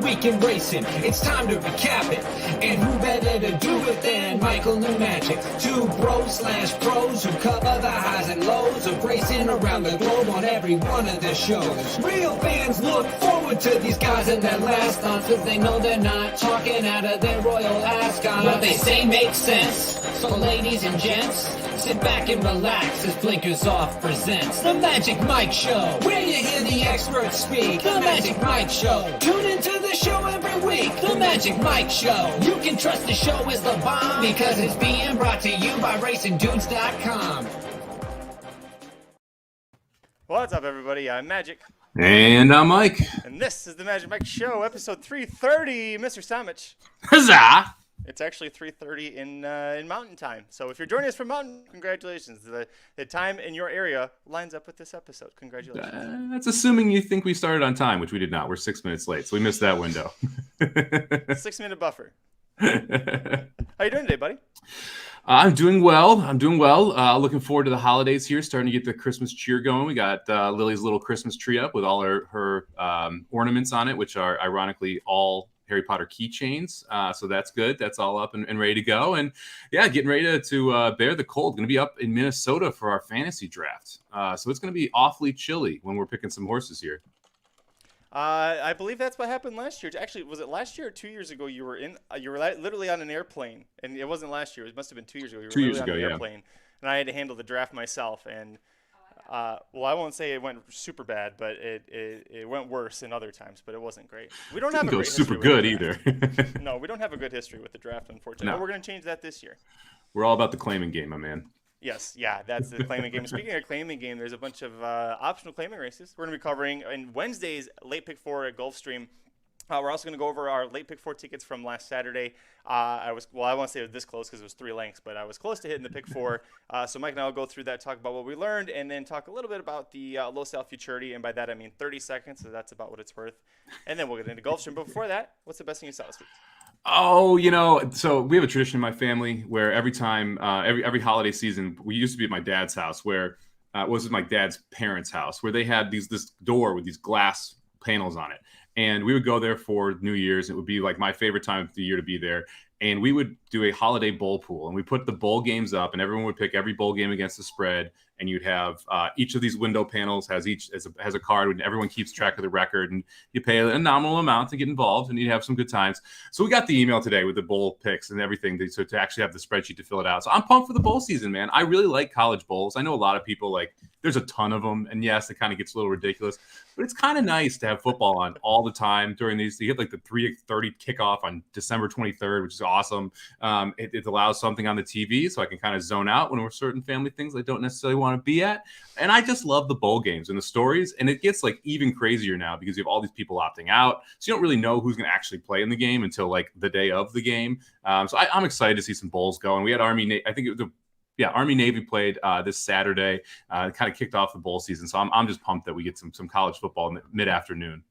week in racing. It's time to recap it. And who better to do it than Michael New Magic? Two bros/pros who cover the highs and lows of racing around the globe on every one of the shows. Real fans look forward to these guys and their last thoughts, cause they know they're not talking out of their royal ascot. What they say makes sense. So ladies and gents, sit back and relax as Blinkers Off presents The Magic Mike Show, where you hear the experts speak. The Magic Mike Show. Tune into the show every week. The Magic Mike Show. You can trust the show is the bomb because it's being brought to you by RacingDudes.com. What's up, everybody? I'm Magic. And I'm Mike. And this is The Magic Mike Show, episode 330, Mr. Somich. Huzzah! It's actually 3:30 in Mountain Time. So if you're joining us from Mountain, congratulations. The time in your area lines up with this episode. Congratulations. That's assuming you think we started on time, which we did not. We're 6 minutes late, so we missed that window. 6-minute buffer. How you doing today, buddy? I'm doing well. Looking forward to the holidays here, starting to get the Christmas cheer going. We got Lily's little Christmas tree up with all her ornaments on it, which are ironically all Harry Potter keychains. So that's good. That's all up and ready to go. And yeah, getting ready to bear the cold. Going to be up in Minnesota for our fantasy draft. So it's going to be awfully chilly when we're picking some horses here. I believe that's what happened last year. Actually, was it last year or 2 years ago? You were literally on an airplane, and it wasn't last year. It must have been 2 years ago. You were 2 years ago, on an airplane, and I had to handle the draft myself. And well, I won't say it went super bad, but it went worse in other times. But it wasn't great. We don't have a great super history good with either. No, we don't have a good history with the draft, unfortunately. No. But we're going to change that this year. We're all about the claiming game, my man. Yes, yeah, that's the claiming game. Speaking of claiming game, there's a bunch of optional claiming races we're going to be covering in Wednesday's Late Pick 4 at Gulfstream. We're also going to go over our Late Pick 4 tickets from last Saturday. I won't say it was this close because it was 3 lengths, but I was close to hitting the Pick 4. So Mike and I will go through that, talk about what we learned, and then talk a little bit about the Alamitos Futurity, and by that I mean 30 seconds, so that's about what it's worth. And then we'll get into Gulfstream. But before that, what's the best thing you saw this week? Oh, so we have a tradition in my family where every time, every holiday season, we used to be at my dad's house where it was my dad's parents' house where they had this door with these glass panels on it. And we would go there for New Year's. It would be like my favorite time of the year to be there. And we would do a holiday bowl pool, and we put the bowl games up, and everyone would pick every bowl game against the spread. And you'd have each of these window panels has a card, and everyone keeps track of the record, and you pay a nominal amount to get involved, and you have some good times. So we got the email today with the bowl picks and everything, so to actually have the spreadsheet to fill it out. So I'm pumped for the bowl season, man. I really like college bowls. I know a lot of people there's a ton of them, and yes, it kind of gets a little ridiculous, but it's kind of nice to have football on all the time during these. You get the 3:30 kickoff on December 23rd, which is awesome. It allows something on the TV, so I can kind of zone out when we're certain family things I don't necessarily want to be at. And I just love the bowl games and the stories, and it gets even crazier now because you have all these people opting out, so you don't really know who's going to actually play in the game until the day of the game. So I'm excited to see some bowls going. We had Army, I think it was Army Navy played this Saturday. Kind of kicked off the bowl season, so I'm just pumped that we get some college football mid-afternoon.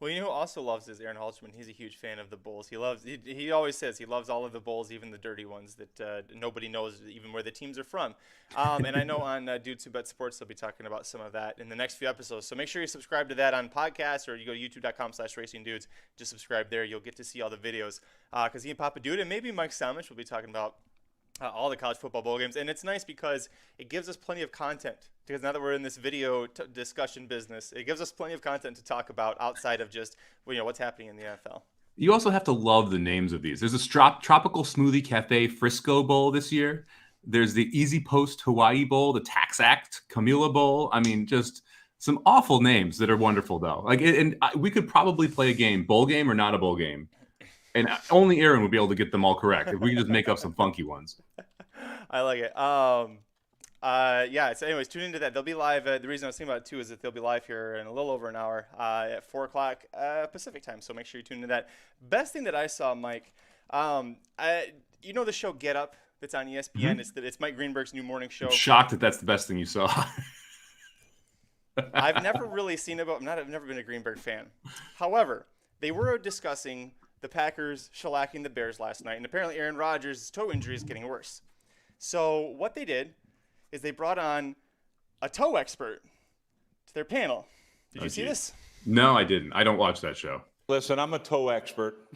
Well, you know who also loves is Aaron Halchman. He's a huge fan of the bowls. He always says he loves all of the bowls, even the dirty ones that nobody knows even where the teams are from. And I know on Dudes Who Bet Sports they'll be talking about some of that in the next few episodes. So make sure you subscribe to that on podcast, or you go to youtube.com/racingdudes. Just subscribe there. You'll get to see all the videos because he and Papa Dude and maybe Mike Somich will be talking about all the college football bowl games. And it's nice because it gives us plenty of content, because now that we're in this video discussion business, it gives us plenty of content to talk about outside of just what's happening in the NFL. You also have to love the names of these. There's a Tropical Smoothie Cafe Frisco Bowl this year. There's the Easy Post Hawaii Bowl, the Tax Act Camila Bowl. I mean, just some awful names that are wonderful, though. We could probably play a game, bowl game or not a bowl game. And only Aaron would be able to get them all correct if we could just make up some funky ones. I like it. So anyways, tune into that. They'll be live. The reason I was thinking about it, too, is that they'll be live here in a little over an hour at 4 o'clock Pacific time. So make sure you tune into that. Best thing that I saw, Mike, the show Get Up that's on ESPN? Mm-hmm. It's Mike Greenberg's new morning show. I'm shocked that that's the best thing you saw. I've never really seen it, but I've never been a Greenberg fan. However, they were discussing the Packers shellacking the Bears last night, and apparently Aaron Rodgers' toe injury is getting worse. So what they did is they brought on a toe expert to their panel. Did you see this? No, I didn't. I don't watch that show. Listen, I'm a toe expert.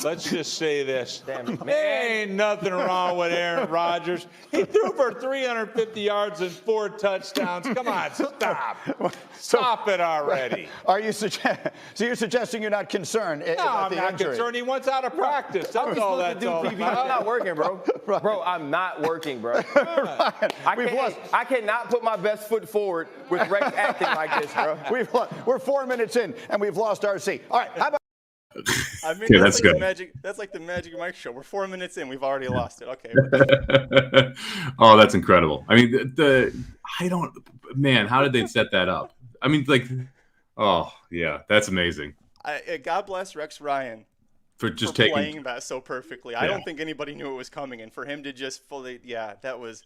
Let's just say this. Damn it, man. There ain't nothing wrong with Aaron Rodgers. He threw for 350 yards and 4 touchdowns. Come on, stop. Stop it already. Are you so you're suggesting you're not concerned No, about I'm the not injury? concerned. He wants out of practice. That's all that's all I'm about. not working, bro. Bro, I'm not working, bro. Ryan, I cannot put my best foot forward with Rex acting like this, bro. we're 4 minutes in, and we've lost RC. All right, how about I mean, Yeah, that's that's like good. the magic. That's like the Magic Mike show. We're 4 minutes in. We've already lost it. Okay. Oh, that's incredible. I mean, man, how did they set that up? I mean, like, oh yeah, that's amazing. God bless Rex Ryan For just for taking, playing that so perfectly. I don't think anybody knew it was coming, and for him to just fully, that was.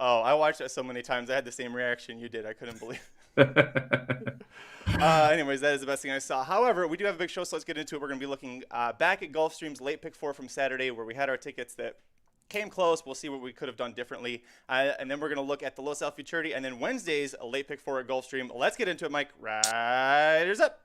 Oh, I watched that so many times. I had the same reaction you did. I couldn't believe it. Anyways, that is the best thing I saw. However, we do have a big show, so let's get into it. We're going to be looking back at Gulfstream's late pick 4 from Saturday, where we had our tickets that came close. We'll see what we could have done differently. And then we're going to look at the Alamitos Futurity, and then Wednesday's a late pick 4 at Gulfstream. Let's get into it, Mike. Riders up.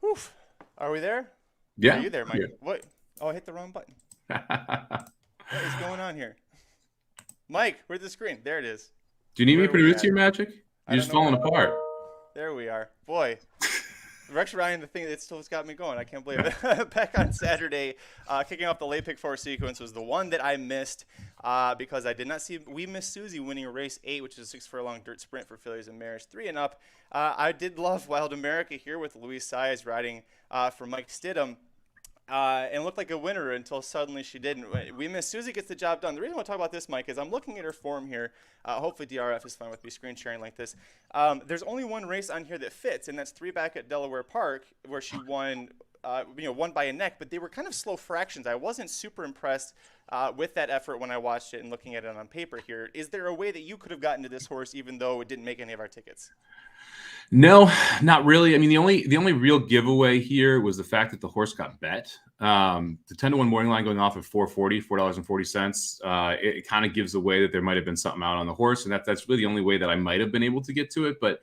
Oof. Are we there? yeah. Are you there, Mike? Yeah. What? Oh, I hit the wrong button. What is going on here? Mike, where's the screen? There it is. Do you need me to Where are we produce at? your magic? I You're don't just know falling where- apart. There we are. Boy. Rex Ryan, the thing that still's got me going. I can't believe it. Back on Saturday, kicking off the late pick 4 sequence was the one that I missed because I did not see. We missed Susie winning race 8, which is a 6-furlong dirt sprint for fillies and mares 3 and up. I did love Wild America here with Luis Saez riding for Mike Stidham. And looked like a winner until suddenly she didn't. We missed. Susie gets the job done. The reason I want to talk about this, Mike, is I'm looking at her form here. Hopefully DRF is fine with me screen sharing like this. There's only one race on here that fits, and that's 3 back at Delaware Park, where she won, won by a neck. But they were kind of slow fractions. I wasn't super impressed with that effort when I watched it and looking at it on paper here. Is there a way that you could have gotten to this horse, even though it didn't make any of our tickets? No, not really. I mean, the only real giveaway here was the fact that the horse got bet. The 10-1 morning line going off at $4.40. It kind of gives away that there might have been something out on the horse, and that's really the only way that I might have been able to get to it. But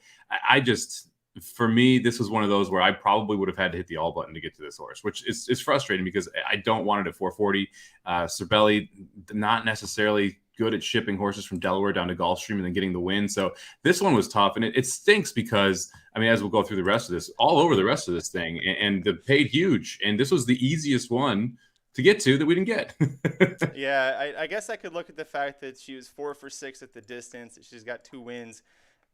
I just, for me, this was one of those where I probably would have had to hit the all button to get to this horse, which is frustrating because I don't want it at 440. Cervelli, not necessarily good at shipping horses from Delaware down to Gulfstream and then getting the win. So this one was tough, and it stinks because, I mean, as we'll go through the rest of this, all over the rest of this thing, and the paid huge, and this was the easiest one to get to that we didn't get. Yeah, I guess I could look at the fact that she was 4 for 6 at the distance. She's got 2 wins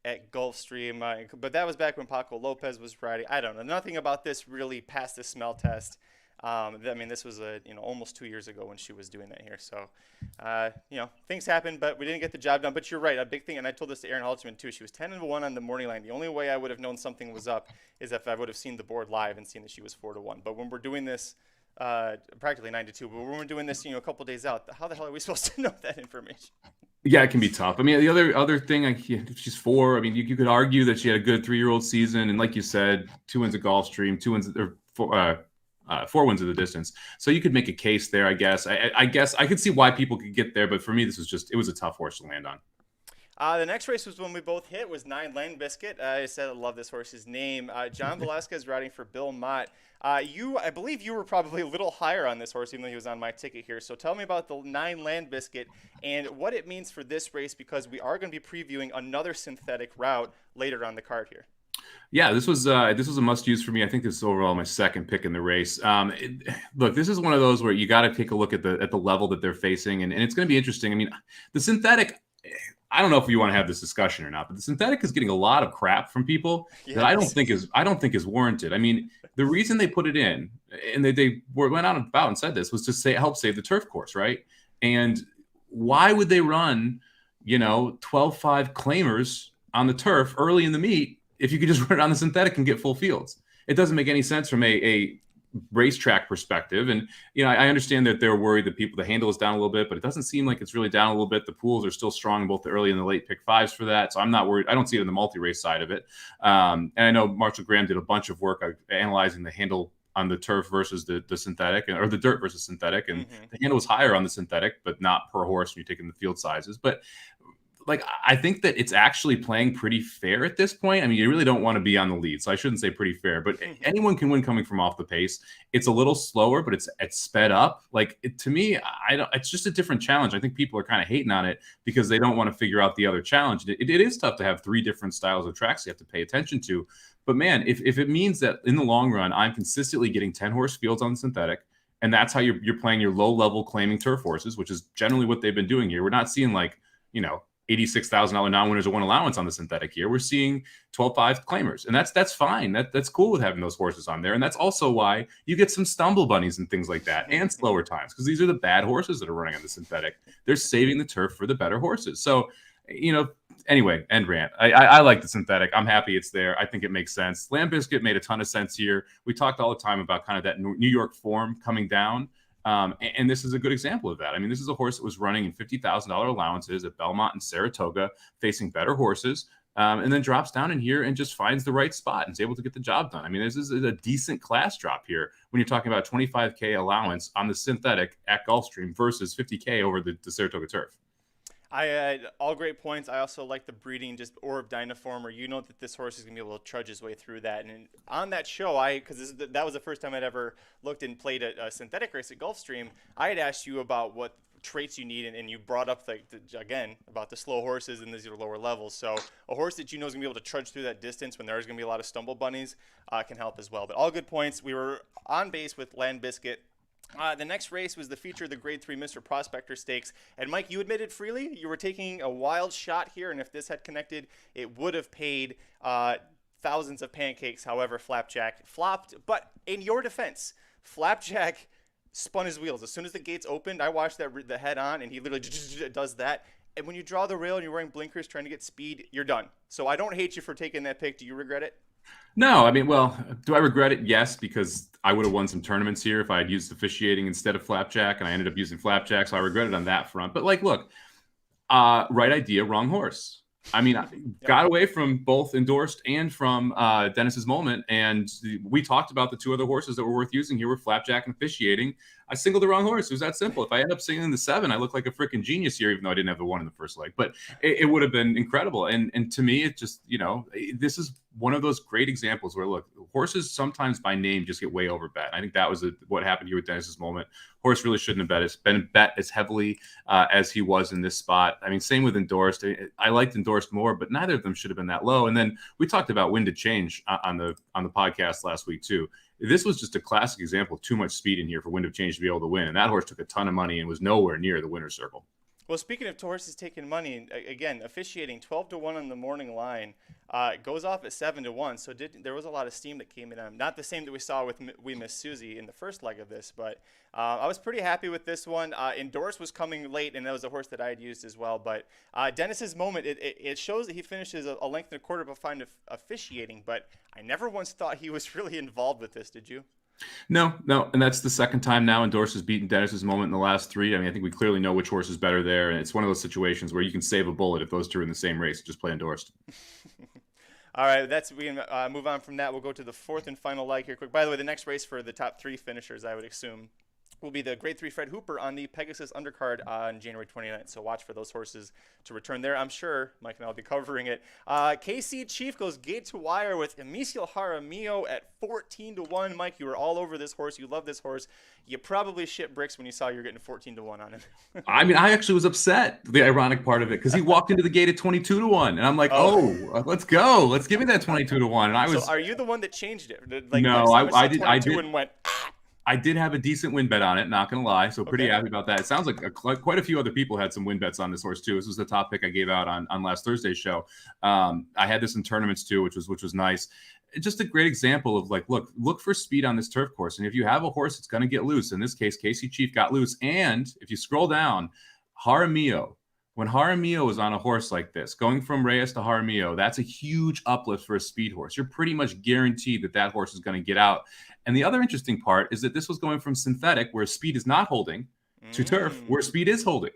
at Gulfstream, but that was back when Paco Lopez was riding. I don't know. Nothing about this really passed the smell test. I mean, this was almost 2 years ago when she was doing that here. So, things happen, but we didn't get the job done. But you're right, a big thing, and I told this to Aaron Haltzman too. She was 10-1 on the morning line. The only way I would have known something was up is if I would have seen the board live and seen that she was 4-1. But when we're doing this, practically 9-2. But when we're doing this, a couple days out, how the hell are we supposed to know that information? Yeah, it can be tough. I mean, the other thing, if she's 4, I mean, you could argue that she had a good 3-year-old season, and like you said, 2 wins at Gulfstream, 2 wins or 4 wins at the distance. So you could make a case there, I guess. I guess I could see why people could get there, but for me, it was a tough horse to land on. The next race was when we both hit, was 9 Land Biscuit. I said I love this horse's name. John Velasquez riding for Bill Mott. I believe you were probably a little higher on this horse, even though he was on my ticket here. So tell me about the 9 Land Biscuit and what it means for this race, because we are going to be previewing another synthetic route later on the card here. Yeah, this was a must-use for me. I think this is overall my second pick in the race. Look, this is one of those where you got to take a look at the level that they're facing, and it's going to be interesting. I mean, the synthetic, I don't know if you want to have this discussion or not, but the synthetic is getting a lot of crap from people that I don't think is warranted. I mean, the reason they put it in, and they went out and about and said this, was to help save the turf course, right? And why would they run, 12-5 claimers on the turf early in the meet if you could just run it on the synthetic and get full fields? It doesn't make any sense from a racetrack perspective. And, I understand that they're worried that the handle is down a little bit, but it doesn't seem like it's really down a little bit. The pools are still strong in both the early and the late pick fives for that. So I'm not worried. I don't see it in the multi-race side of it. And I know Marshall Graham did a bunch of work analyzing the handle on the turf versus the synthetic, or the dirt versus synthetic. And the handle was higher on the synthetic, but not per horse when you take in the field sizes. But I think that it's actually playing pretty fair at this point. I mean, you really don't want to be on the lead, so I shouldn't say pretty fair, but anyone can win coming from off the pace. It's a little slower, but it's sped up. To me, it's just a different challenge. I think people are kind of hating on it because they don't want to figure out the other challenge. It is tough to have 3 different styles of tracks you have to pay attention to. But man, if it means that in the long run, I'm consistently getting 10-horse fields on the synthetic, and that's how you're playing your low-level claiming turf horses, which is generally what they've been doing here. We're not seeing $86,000 non-winners of one allowance on the synthetic here. We're seeing 12-5 claimers, and that's fine. That's cool with having those horses on there, and that's also why you get some stumble bunnies and things like that, and slower times, because these are the bad horses that are running on the synthetic. They're saving the turf for the better horses. So, anyway, end rant. I like the synthetic. I'm happy it's there. I think it makes sense. Lamb Biscuit made a ton of sense here. We talked all the time about kind of that New York form coming down. And this is a good example of that. I mean, this is a horse that was running in $50,000 allowances at Belmont and Saratoga, facing better horses, and then drops down in here and just finds the right spot and is able to get the job done. I mean, this is a decent class drop here when you're talking about $25K allowance on the synthetic at Gulfstream versus $50K over the Saratoga turf. All great points. I also like the breeding, just Orb Dynaformer. You know that this horse is going to be able to trudge his way through that. And on that show, that was the first time I'd ever looked and played a synthetic race at Gulfstream, I had asked you about what traits you need, and you brought up again about the slow horses and these lower levels. So a horse that is going to be able to trudge through that distance when there's going to be a lot of stumble bunnies can help as well. But all good points. We were on base with Land Biscuit. The next race was the feature of the Grade 3 Mr. Prospector Stakes. And, Mike, you admitted freely you were taking a wild shot here, and if this had connected, it would have paid thousands of pancakes. However, Flapjack flopped. But in your defense, Flapjack spun his wheels. As soon as the gates opened, I watched the head on, and he literally does that. And when you draw the rail and you're wearing blinkers trying to get speed, you're done. So I don't hate you for taking that pick. Do you regret it? No, I mean, well, do I regret it? Yes, because I would have won some tournaments here if I had used officiating instead of Flapjack, and I ended up using Flapjack, so I regret it on that front. But, look, right idea, wrong horse. I mean, I got away from both Endorsed and from Dennis's Moment, and we talked about the 2 other horses that were worth using here were Flapjack and officiating. I singled the wrong horse. It was that simple. If I end up singling the 7, I look like a freaking genius here, even though I didn't have the 1 in the first leg. But it would have been incredible. And to me, it just, this is one of those great examples where, look, horses sometimes by name just get way over bet. I think that was what happened here with Dennis's Moment. Horse really shouldn't have been bet as heavily as he was in this spot. I mean, same with Endorsed. I liked Endorsed more, but neither of them should have been that low. And then we talked about Winded Change on the podcast last week too. This was just a classic example of too much speed in here for Wind of Change to be able to win. And that horse took a ton of money and was nowhere near the winner's circle. Well, speaking of horses taking money, again, officiating 12-1 on the morning line, goes off at 7-1. So there was a lot of steam that came in. Not the same that we saw with We Miss Susie in the first leg of this, but I was pretty happy with this one. Endorsed was coming late, and that was a horse that I had used as well. But Dennis's Moment, it shows that he finishes a length and a quarter behind officiating, but I never once thought he was really involved with this. Did you? No, and that's the second time now Endorsed has beaten Dennis's Moment in the last 3. I mean, I think we clearly know which horse is better there, and it's one of those situations where you can save a bullet if those 2 are in the same race. Just play Endorsed. All right, we can move on from that. We'll go to the 4th and final leg here quick. By the way, the next race for the top 3 finishers, I would assume, will be the Grade 3 Fred Hooper on the Pegasus Undercard on January 29th. So watch for those horses to return there. I'm sure Mike and I will be covering it. KC Chief goes gate to wire with Emicio Jaramillo at 14-1. Mike, you were all over this horse. You love this horse. You probably shit bricks when you saw you were getting 14-1 on him. I mean, I actually was upset, the ironic part of it, because he walked into the gate at 22-1. And I'm like, let's go. Let's give me that 22-1. And I was. So are you the one that changed it? No, I did. And went, I did have a decent win bet on it, not going to lie. So pretty happy about that. It sounds like quite a few other people had some win bets on this horse too. This was the top pick I gave out on last Thursday's show. I had this in tournaments too, which was nice. Just a great example of look for speed on this turf course. And if you have a horse that's going to get loose, in this case, KC Chief got loose. And if you scroll down, Jaramillo, when Jaramillo is on a horse like this, going from Reyes to Jaramillo, that's a huge uplift for a speed horse. You're pretty much guaranteed that horse is going to get out. And the other interesting part is that this was going from synthetic, where speed is not holding, to turf, where speed is holding.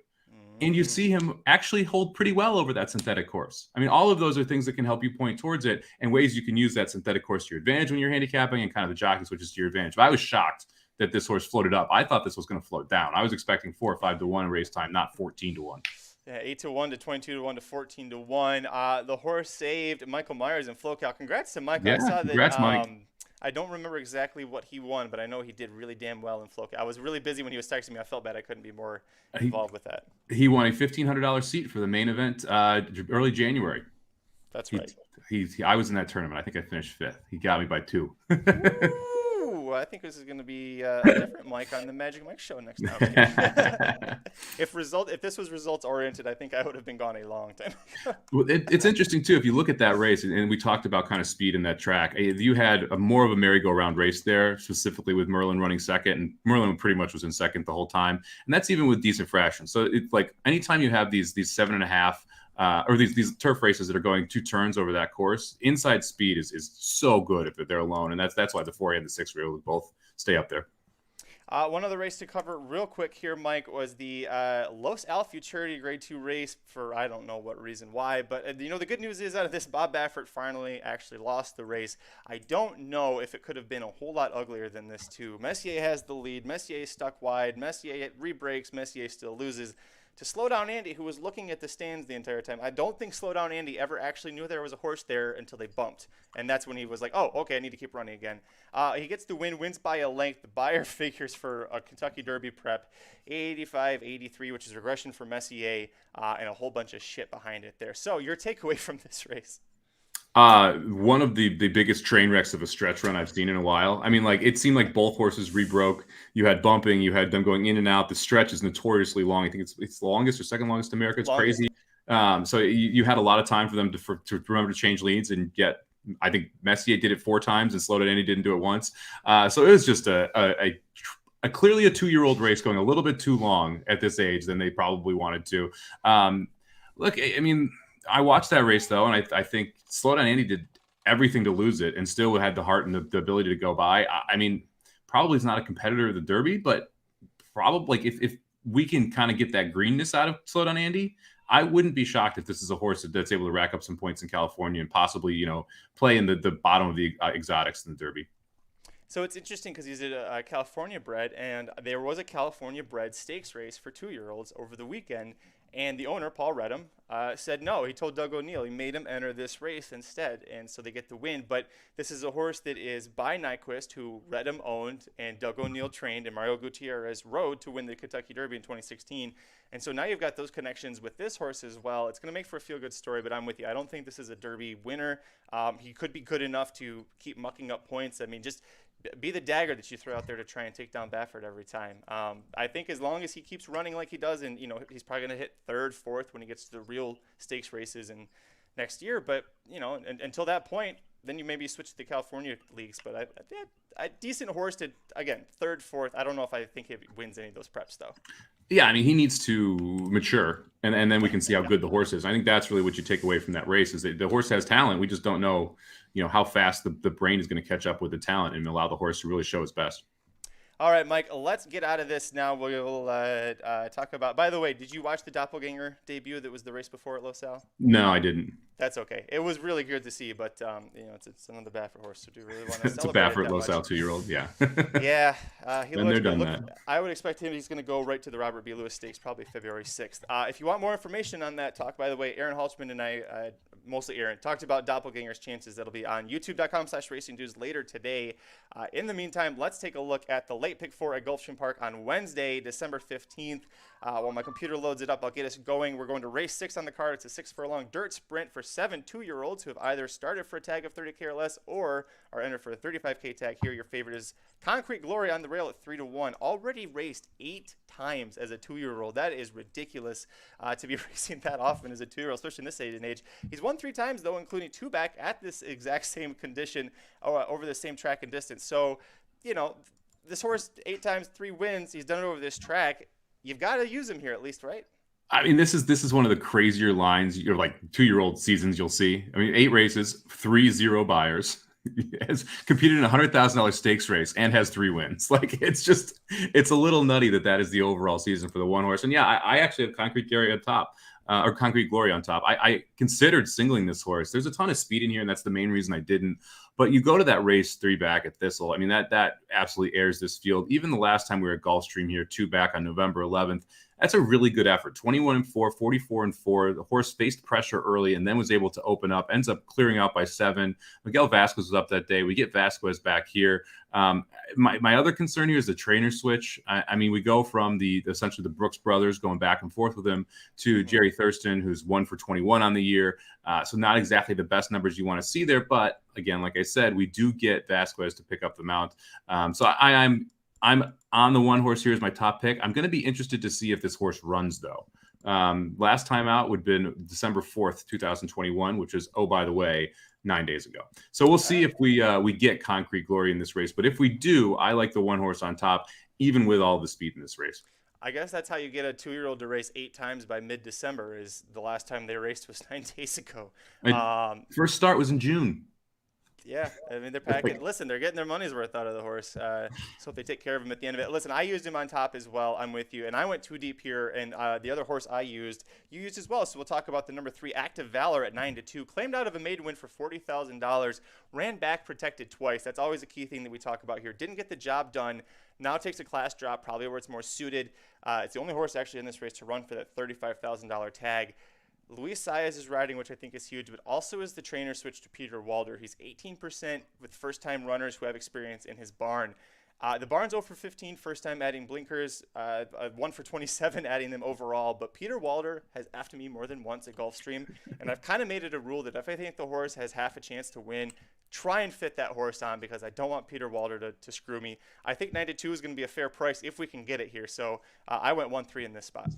And you see him actually hold pretty well over that synthetic course. I mean, all of those are things that can help you point towards it and ways you can use that synthetic course to your advantage when you're handicapping, and kind of the jockey switches to your advantage. But I was shocked that this horse floated up. I thought this was going to float down. I was expecting 4 or 5 to 1 race time, not 14 to 1. Yeah, 8 to 1 to 22 to 1 to 14 to 1. The horse saved Michael Myers in FloCal. Congrats to Michael. Yeah, I saw congrats, that. Mike. I don't remember exactly what he won, but I know he did really damn well in FloCal. I was really busy when he was texting me. I felt bad I couldn't be more involved with that. He won a $1,500 seat for the main event early January. That's right. I was in that tournament. I think I finished 5th. He got me by 2. Ooh, I think this is going to be a different Mike on the Magic Mike show next time. If this was results oriented, I think I would have been gone a long time. Well, it's interesting too. If you look at that race, and we talked about kind of speed in that track, you had more of a merry-go-round race there, specifically with Merlin running second, and Merlin pretty much was in second the whole time, and that's even with decent fractions. So it's like anytime you have these 7.5. Or these turf races that are going 2 turns over that course, inside speed is so good if they're alone, and that's why the 4A and the 6A will both stay up there. One other race to cover real quick here, Mike, was the Los Al Futurity Grade 2 race for I don't know what reason why, but the good news is out of this, Bob Baffert finally actually lost the race. I don't know if it could have been a whole lot uglier than this too. Messier has the lead. Messier is stuck wide. Messier re-breaks. Messier still loses. To Slow Down Andy, who was looking at the stands the entire time, I don't think Slow Down Andy ever actually knew there was a horse there until they bumped. And that's when he was like, oh, okay, I need to keep running again. He gets the win, wins by a length. The buyer figures for a Kentucky Derby prep, 85-83, which is regression for Messier, and a whole bunch of shit behind it there. So your takeaway from this race? One of the biggest train wrecks of a stretch run I've seen in a while. I mean, like, it seemed like both horses rebroke. You had bumping, you had them going in and out. The stretch is notoriously long. I think it's the longest or second longest in America. It's crazy. So you had a lot of time for them to remember to change leads, and yet I think Messier did it 4 times and Slow Down Andy didn't do it once. So it was just a clearly a 2-year-old race going a little bit too long at this age than they probably wanted to. Look, I mean, I watched that race though, and I think Slow Down Andy did everything to lose it and still had the heart and the ability to go by. I mean, probably is not a competitor of the Derby, but probably like if we can kind of get that greenness out of Slow Down Andy, I wouldn't be shocked if this is a horse that's able to rack up some points in California and possibly, play in the bottom of the exotics in the Derby. So it's interesting because he's a California bred, and there was a California bred stakes race for 2-year-olds over the weekend. And the owner, Paul Redham, said no. He told Doug O'Neill he made him enter this race instead, and so they get the win. But this is a horse that is by Nyquist, who Redham owned and Doug O'Neill trained, and Mario Gutierrez rode to win the Kentucky Derby in 2016. And so now you've got those connections with this horse as well. It's going to make for a feel-good story, but I'm with you. I don't think this is a Derby winner. He could be good enough to keep mucking up points. I mean, just be the dagger that you throw out there to try and take down Baffert every time. I think as long as he keeps running like he does, and he's probably going to hit 3rd, 4th when he gets to the real stakes races in next year. But until that point, then you maybe switch to the California leagues. But a decent horse to, again, 3rd, 4th. I don't know if I think he wins any of those preps though. Yeah, I mean, he needs to mature, and then we can see how good the horse is. I think that's really what you take away from that race is that the horse has talent. We just don't know, how fast the brain is going to catch up with the talent and allow the horse to really show its best. All right, Mike, let's get out of this now. We'll talk about, by the way, did you watch the Doppelganger debut that was the race before at Los Al? No, I didn't. That's okay. It was really good to see, but it's another Baffert horse. So do you really want to It's a celebrate Baffert Los Al 2-year-old, yeah. Yeah, he Been looks there, good. done that. I would expect he's going to go right to the Robert B. Lewis Stakes, probably February 6th. If you want more information on that talk, by the way, Aaron Halchman and I, mostly Aaron, talked about Doppelganger's chances. That'll be on youtube.com/racingdudes later today. In the meantime, let's take a look at the late pick 4 at Gulfstream Park on Wednesday, December 15th. While my computer loads it up, I'll get us going. We're going to race 6 on the card. It's a 6-furlong dirt sprint for 7 2-year-olds who have either started for a tag of 30K or less or are entered for a 35K tag. Here, your favorite is Concrete Glory on the rail at 3-1. Already raced 8 times as a 2-year-old. That is ridiculous to be racing that often as a 2-year-old, especially in this age and age. He's won 3 times, though, including 2 back at this exact same condition over the same track and distance. So, this horse 8 times, 3 wins. He's done it over this track. You've got to use him here at least, right? I mean, this is one of the crazier lines. You're like 2-year-old seasons you'll see. I mean, 8 races, 3 0 buyers. has competed in a $100,000 stakes race and has 3 wins. Like it's a little nutty that is the overall season for the one horse. And yeah, I actually have Concrete Glory on top, or Concrete Glory on top. I considered singling this horse. There's a ton of speed in here, and that's the main reason I didn't. But you go to that race 3 back at Thistle. I mean, that absolutely airs this field. Even the last time we were at Gulfstream here, 2 back on November 11th, that's a really good effort. 21-4, 44-4. The horse faced pressure early and then was able to open up, ends up clearing out by 7. Miguel Vasquez was up that day. We get Vasquez back here. My other concern here is the trainer switch. I mean, we go from essentially the Brooks brothers going back and forth with him to Jerry Thurston, who's 1 for 21 on the year. So not exactly the best numbers you want to see there. But again, like I said, we do get Vasquez to pick up the mount. So I'm on the one horse here as my top pick. I'm going to be interested to see if this horse runs, though. Last time out would have been December 4th, 2021, which is, oh, by the way, 9 days ago. So we'll see if we get Concrete Glory in this race. But if we do, I like the one horse on top, even with all the speed in this race. I guess that's how you get a 2-year-old to race 8 times by mid-December. Is the last time they raced was 9 days ago. First start was in June. Yeah, I mean, they're packing. Listen, they're getting their money's worth out of the horse. So if they take care of him at the end of it. Listen, I used him on top as well. I'm with you. And I went too deep here. And the other horse I used, you used as well. So we'll talk about the number 3, Active Valor at 9-2. Claimed out of a maiden win for $40,000. Ran back protected twice. That's always a key thing that we talk about here. Didn't get the job done. Now takes a class drop, probably where it's more suited. It's the only horse actually in this race to run for that $35,000 tag. Luis Saez is riding, which I think is huge, but also is the trainer switch to Peter Walder. He's 18% with first-time runners who have experience in his barn. The barn's 0 for 15, first time adding blinkers, 1 for 27 adding them overall. But Peter Walder has after me more than once at Gulfstream, and I've kind of made it a rule that if I think the horse has half a chance to win, try and fit that horse on because I don't want Peter Walder to screw me. I think 9-2 is going to be a fair price if we can get it here. So I went 1-3 in this spot.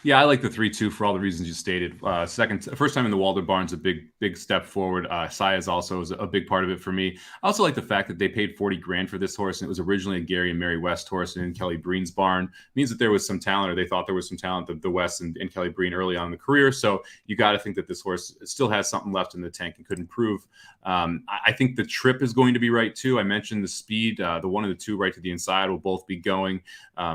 Yeah, I like the 3-2 for all the reasons you stated. First time in the Walder barn's a big step forward. Saez also is a big part of it for me. I also like the fact that they paid $40,000 for this horse, and it was originally a Gary and Mary West horse in Kelly Breen's barn. It means that there was some talent, or they thought there was some talent, the West and Kelly Breen early on in the career. So you got to think that this horse still has something left in the tank and could improve. I think the trip is going to be right too. I mentioned the speed. The 1 and the 2 right to the inside will both be going,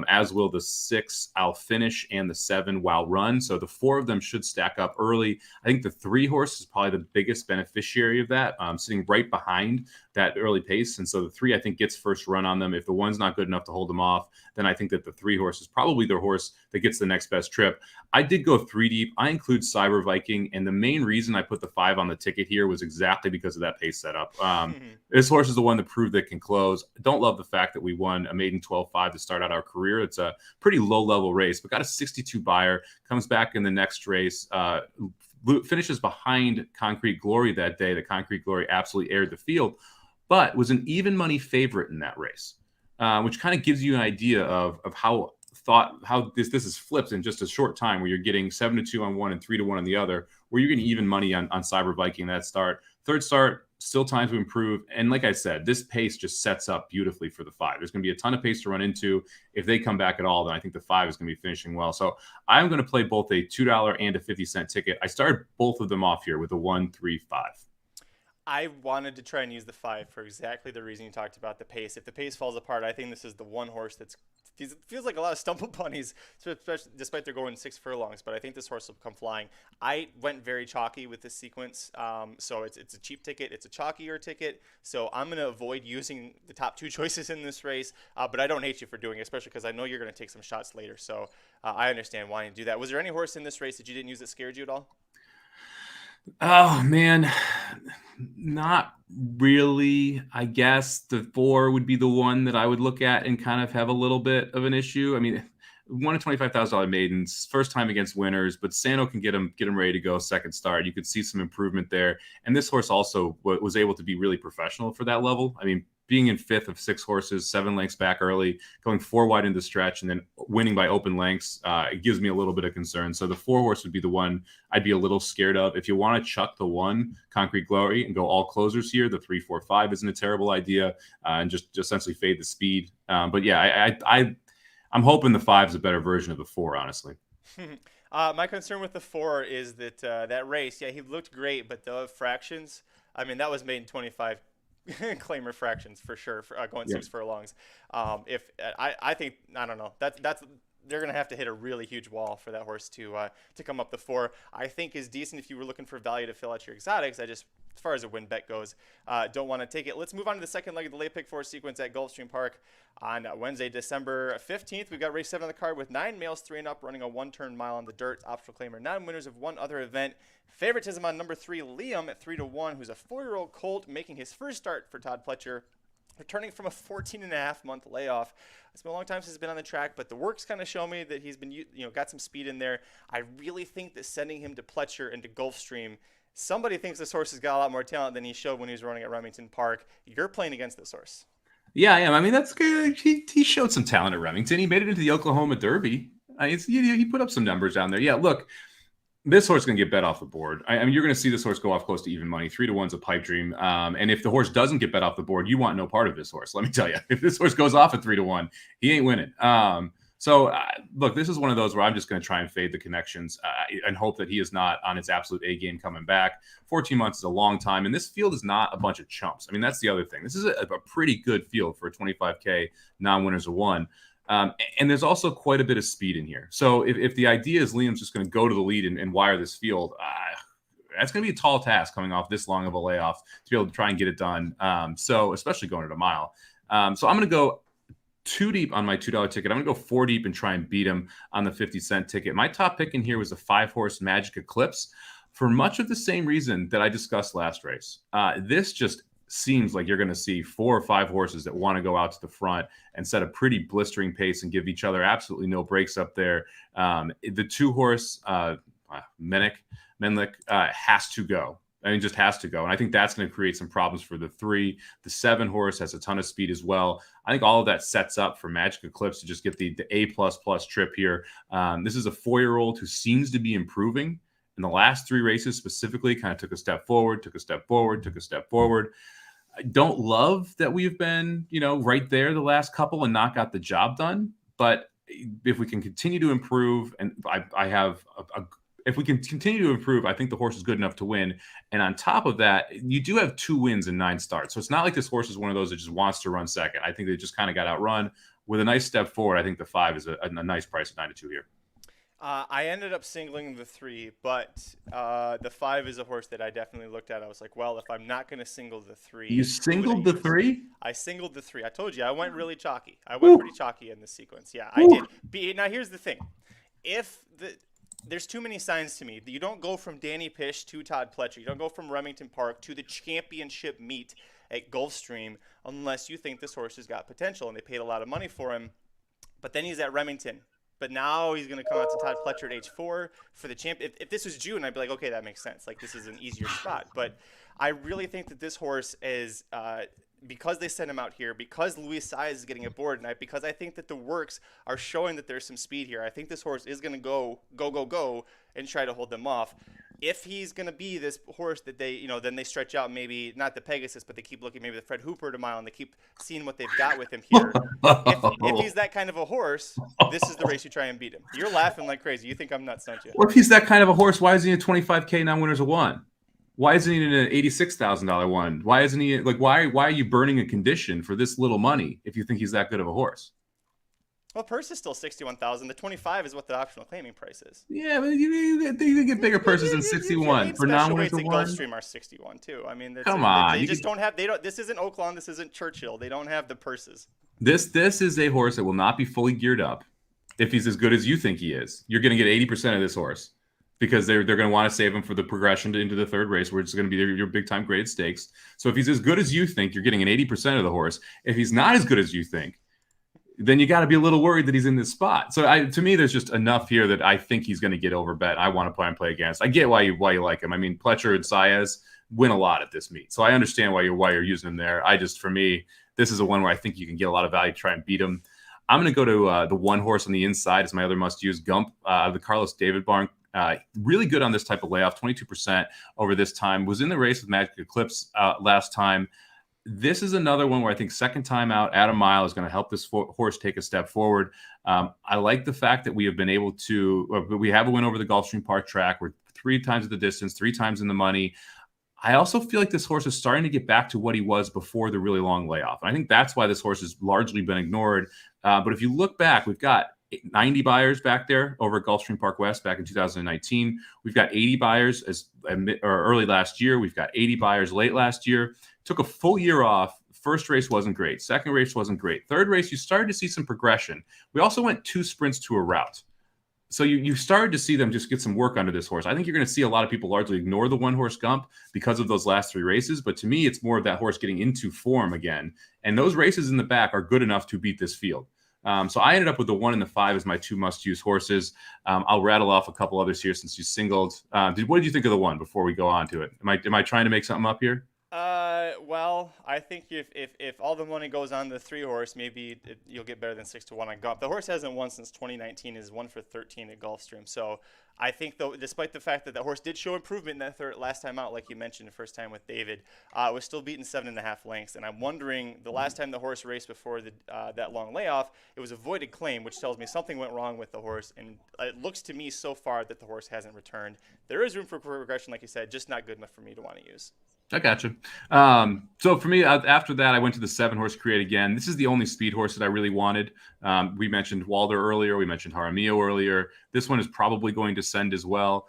as will the 6 I'll finish and the 7 while run. So the 4 of them should stack up early. I think the 3 horse is probably the biggest beneficiary of that, sitting right behind that early pace. And so the 3, I think, gets first run on them. If the 1's not good enough to hold them off, then I think that the 3 horse is probably the horse that gets the next best trip. I did go 3 deep. I include Cyber Viking. And the main reason I put the 5 on the ticket here was exactly because of that pace setup. This horse is the one that proved that can close. Don't love the fact that we won a maiden 12-5 to start out our career. It's a pretty low level race, but got a 62 buyer, comes back in the next race, finishes behind Concrete Glory that day. The Concrete Glory absolutely aired the field, but was an even money favorite in that race, which kind of gives you an idea of how this is flipped in just a short time, where you're getting 7-2 on one and 3-1 on the other, where you're getting even money on Cyber Viking that start. Third start, still time to improve. And like I said, this pace just sets up beautifully for the 5. There's going to be a ton of pace to run into. If they come back at all, then I think the 5 is going to be finishing well. So I'm going to play both a $2 and a 50-cent ticket. I started both of them off here with a 1, 3, 5. I wanted to try and use the 5 for exactly the reason you talked about, the pace. If the pace falls apart, I think this is the one horse that feels like a lot of stumble bunnies, despite they're going 6 furlongs. But I think this horse will come flying. I went very chalky with this sequence, so it's a cheap ticket. It's a chalkier ticket. So I'm going to avoid using the top 2 choices in this race. But I don't hate you for doing it, especially because I know you're going to take some shots later. So I understand wanting to do that. Was there any horse in this race that you didn't use that scared you at all? Oh, man, not really. I guess the 4 would be the one that I would look at and kind of have a little bit of an issue. I mean, won a $25,000 maidens, first time against winners, but Sano can get him ready to go second start. You could see some improvement there. And this horse also was able to be really professional for that level. I mean, being in 5th of 6 horses, 7 lengths back early, going 4 wide into the stretch, and then winning by open lengths, it gives me a little bit of concern. So the 4 horse would be the one I'd be a little scared of. If you want to chuck the 1, Concrete Glory, and go all closers here, the 3, 4, 5 isn't a terrible idea, and just essentially fade the speed. But yeah, I'm hoping the 5 is a better version of the 4, honestly. My concern with the 4 is that that race, yeah, he looked great, but the fractions, I mean, that was made in 25 claimer fractions for sure for going Yeah. 6 furlongs. I think I don't know that's they're gonna have to hit a really huge wall for that horse to come up the 4. I think is decent if you were looking for value to fill out your exotics. As far as a win bet goes, don't want to take it. Let's move on to the second leg of the late pick 4 sequence at Gulfstream Park on Wednesday, December 15th. We've got race 7 on the card with 9 males, 3 and up, running a 1-turn mile on the dirt. Optional claimer, 9 winners of 1 other event. Favoritism on number 3, Liam at 3-1, who's a 4-year-old colt making his first start for Todd Pletcher, returning from a 14.5-month layoff. It's been a long time since he's been on the track, but the works kind of show me that he's been, got some speed in there. I really think that sending him to Pletcher and to Gulfstream, somebody thinks this horse has got a lot more talent than he showed when he was running at Remington Park. You're playing against this horse. Yeah, I am. I mean, that's good. He showed some talent at Remington. He made it into the Oklahoma Derby. He put up some numbers down there. Yeah, look, this horse is going to get bet off the board. I mean, you're going to see this horse go off close to even money. 3-1's a pipe dream. And if the horse doesn't get bet off the board, you want no part of this horse. Let me tell you, if this horse goes off at 3-1, he ain't winning. Look, this is one of those where I'm just going to try and fade the connections and hope that he is not on his absolute A game coming back. 14 months is a long time, and this field is not a bunch of chumps. I mean, that's the other thing. This is a pretty good field for a 25K non-winners of 1. And there's also quite a bit of speed in here. So if the idea is Liam's just going to go to the lead and wire this field, that's going to be a tall task coming off this long of a layoff to be able to try and get it done. So especially going at a mile. So I'm going to go 2 deep on my $2 ticket. I'm going to go 4 deep and try and beat him on the 50-cent ticket. My top pick in here was a 5-horse Magic Eclipse for much of the same reason that I discussed last race. This just seems like you're going to see 4 or 5 horses that want to go out to the front and set a pretty blistering pace and give each other absolutely no breaks up there. The 2-horse Menlik has to go. I mean, just has to go. And I think that's going to create some problems for the 3. The 7-horse has a ton of speed as well. I think all of that sets up for Magic Eclipse to just get the A++ trip here. This is a 4-year-old who seems to be improving. In the last 3 races specifically, kind of took a step forward, took a step forward, took a step forward. I don't love that we've been, right there the last couple and not got the job done. But if we can continue to improve, and if we can continue to improve, I think the horse is good enough to win. And on top of that, you do have 2 wins in 9 starts. So it's not like this horse is one of those that just wants to run second. I think they just kind of got outrun with a nice step forward. I think the 5 is a nice price at 9-2 here. I ended up singling the 3, but the 5 is a horse that I definitely looked at. I was like, well, if I'm not going to single the 3. You singled the 3? I singled the 3. I told you, I went really chalky. I went pretty chalky in this sequence. Yeah, I did. Now, here's the thing. There's too many signs to me. You don't go from Danny Pish to Todd Pletcher. You don't go from Remington Park to the championship meet at Gulfstream unless you think this horse has got potential, and they paid a lot of money for him. But then he's at Remington. But now he's going to come out to Todd Pletcher at age 4 for the champ. If this was June, I'd be like, okay, that makes sense. Like, this is an easier spot. But I really think that this horse is because they sent him out here, because Luis Saez is getting aboard tonight, because I think that the works are showing that there's some speed here. I think this horse is going to go, and try to hold them off. If he's going to be this horse that they, then they stretch out, maybe not the Pegasus, but they keep looking maybe the Fred Hooper at a mile, and they keep seeing what they've got with him here. If he's that kind of a horse, this is the race you try and beat him. You're laughing like crazy. You think I'm nuts, don't you? Well, if he's that kind of a horse, why isn't he a 25K non-winners of 1? Why isn't he in an $86,000 one? Why isn't he why are you burning a condition for this little money if you think he's that good of a horse? Well, purse is still $61,000. The 25 is what the optional claiming price is. Yeah, but you get bigger purses than 61 for non-winners of 1. Gulfstream are 61 too. I mean, come on, they just don't have. They don't. This isn't Oaklawn. This isn't Churchill. They don't have the purses. This is a horse that will not be fully geared up if he's as good as you think he is. You're going to get 80% of this horse because they're going to want to save him for the progression into the 3rd race, where it's going to be your big time graded stakes. So if he's as good as you think, you're getting an 80% of the horse. If he's not as good as you think, then you got to be a little worried that he's in this spot. So to me, there's just enough here that I think he's going to get overbet. I want to play against. I get why you like him. I mean, Pletcher and Saez win a lot at this meet, so I understand why you're using him there. For me, this is a one where I think you can get a lot of value to try and beat him. I'm going to go to the 1 horse on the inside as my other must-use, Gump, the Carlos David barn. Really good on this type of layoff, 22% over this time. Was in the race with Magic Eclipse last time. This is another one where I think second time out at a mile is going to help this horse take a step forward. I like the fact that we have been able to, we have a win over the Gulfstream Park track. We're 3 times the distance, 3 times in the money. I also feel like this horse is starting to get back to what he was before the really long layoff. And I think that's why this horse has largely been ignored. But if you look back, we've got 90 buyers back there over at Gulfstream Park West back in 2019. We've got 80 buyers early last year. We've got 80 buyers late last year. Took a full year off. First race wasn't great. Second race wasn't great. Third race, you started to see some progression. We also went 2 sprints to a route. So you started to see them just get some work under this horse. I think you're going to see a lot of people largely ignore the one-horse Gump because of those last 3 races. But to me, it's more of that horse getting into form again. And those races in the back are good enough to beat this field. So I ended up with the 1 and the 5 as my 2 must-use horses. I'll rattle off a couple others here since you singled. What did you think of the 1 before we go on to it? Am I trying to make something up here? Well, I think if all the money goes on the 3 horse, maybe you'll get better than 6-1 on Gump. The horse hasn't won since 2019. Is 1 for 13 at Gulfstream. So I think, though, despite the fact that the horse did show improvement in that last time out, like you mentioned, the first time with David, was still beaten 7.5 lengths. And I'm wondering, the last time the horse raced before that long layoff, it was a voided claim, which tells me something went wrong with the horse. And it looks to me so far that the horse hasn't returned. There is room for progression, like you said, just not good enough for me to want to use. I gotcha. So for me, after that, I went to the 7-horse Create again. This is the only speed horse that I really wanted. We mentioned Walder earlier. We mentioned Jaramillo earlier. This one is probably going to send as well.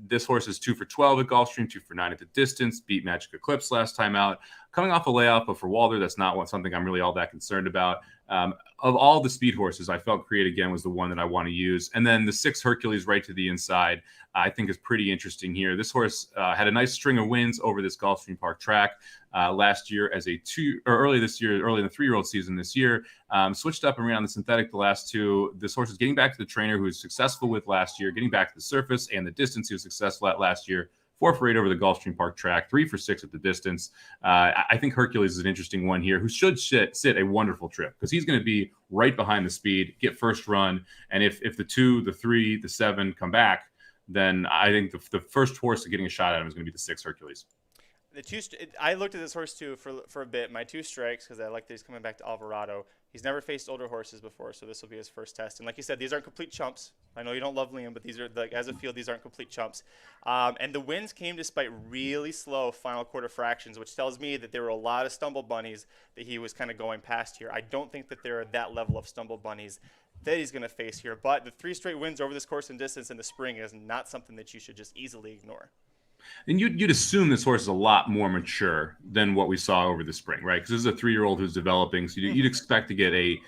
This horse is 2 for 12 at Gulfstream, 2 for 9 at the distance, beat Magic Eclipse last time out. Coming off a layoff, but for Walder, that's not something I'm really all that concerned about. Of all the speed horses, I felt Create Again was the one that I want to use. And then the 6 Hercules right to the inside, I think is pretty interesting here. This horse had a nice string of wins over this Gulfstream Park track last year as a 2, or early in the 3-year-old season this year. Switched up and ran on the synthetic the last 2. This horse is getting back to the trainer who was successful with last year, getting back to the surface and the distance he was successful at last year. 4 for 8 over the Gulfstream Park track, 3 for 6 at the distance. I think Hercules is an interesting one here who should sit a wonderful trip because he's going to be right behind the speed, get first run. And if the 2, the 3, the 7 come back, then I think the first horse getting a shot at him is going to be the 6 Hercules. I looked at this horse too for a bit. My 2 strikes, because I like that he's coming back to Alvarado. He's never faced older horses before, so this will be his first test. And like you said, these aren't complete chumps. I know you don't love Liam, but these are, like, as a field, these aren't complete chumps. And the wins came despite really slow final quarter fractions, which tells me that there were a lot of stumble bunnies that he was kind of going past here. I don't think that there are that level of stumble bunnies that he's going to face here. But the 3 straight wins over this course and distance in the spring is not something that you should just easily ignore. And you'd assume this horse is a lot more mature than what we saw over the spring, right? Because this is a 3-year-old who's developing, so you'd expect to get a